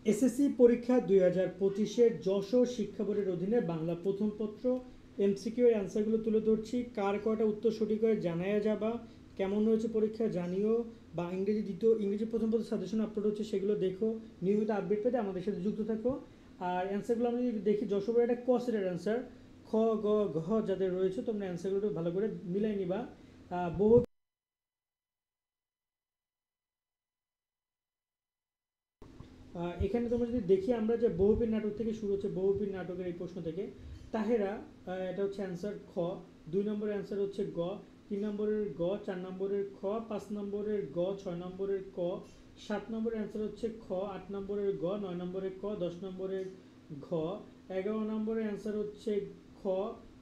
SSC পরীক্ষা 2025-এর যশোর শিক্ষা বোর্ডের অধীনে বাংলা প্রথম পত্র এমসিকিউ এর অ্যান্সারগুলো তুলে ধরছি। কার কয়টা উত্তর সঠিক হয় জানায়া যাবা, কেমন হয়েছে পরীক্ষা জানিও, বা ইংরেজি প্রথম পত্র সাজেশন আপলোড হচ্ছে সেগুলো দেখো। নিয়মিত আপডেট পেতে আমাদের সাথে যুক্ত থাকো। আর অ্যান্সারগুলো আমরা যদি দেখি, যশোর বোর্ডের একটা ক সেটের অ্যান্সার, খ গ ঘ যাদের রয়েছে তোমরা অ্যান্সারগুলো একটু ভালো করে মিলাই নিবা। বহু এখানে তোমরা যদি দেখি আমরা যে বহুবীর নাটক থেকে শুরু হচ্ছে, বহুবীর নাটকের এই প্রশ্ন থেকে তাহেরা, এটা হচ্ছে অ্যান্সার খ। 2 নম্বরের অ্যান্সার হচ্ছে গ, 3 নম্বরের গ, 4 নম্বরের খ, 5 নম্বরের গ, 6 নম্বরের ক, 7 নম্বরের অ্যান্সার হচ্ছে খ, 8 নম্বরের গ, 9 নম্বরের ক, 10 নম্বরের ঘ, 11 নম্বরের অ্যান্সার হচ্ছে খ,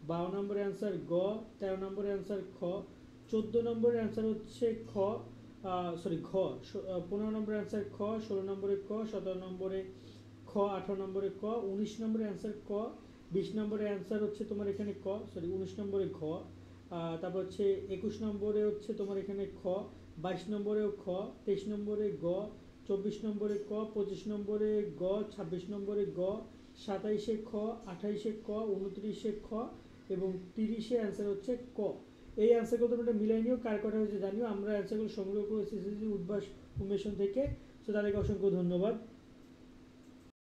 12 নম্বরের অ্যান্সার গ, 13 নম্বরের অ্যান্সার খ, 14 নম্বরের অ্যান্সার হচ্ছে খ, সরি ঘ, 15 নম্বরের অ্যান্সার খ, 16 নম্বরে ক, 17 নম্বরে খ, 18 নম্বরে ক, 19 নম্বরের অ্যান্সার ক, 20 নম্বরের অ্যান্সার হচ্ছে তোমার এখানে ক, সরি 19 নম্বরে ঘ, তারপর হচ্ছে 21 নম্বরে হচ্ছে তোমার এখানে খ, 22 নম্বরেও খ, 23 নম্বরে গ, 24 নম্বরে ক, 25 নম্বরে গ, 26 নম্বরে গ, 27-এ খ, 28-এ ক, 29-এ খ এবং 30-এ অ্যান্সার হচ্ছে ক। এই অ্যান্সারগুলো তোমরা মিলাই নিও, কার কটা হয়েছে জানিও। আমরা অ্যান্সারগুলো সংগ্রহ করেছি এসএসসি উদ্ভাস উন্মেষণ থেকে। সো তাদেরকে অসংখ্য ধন্যবাদ।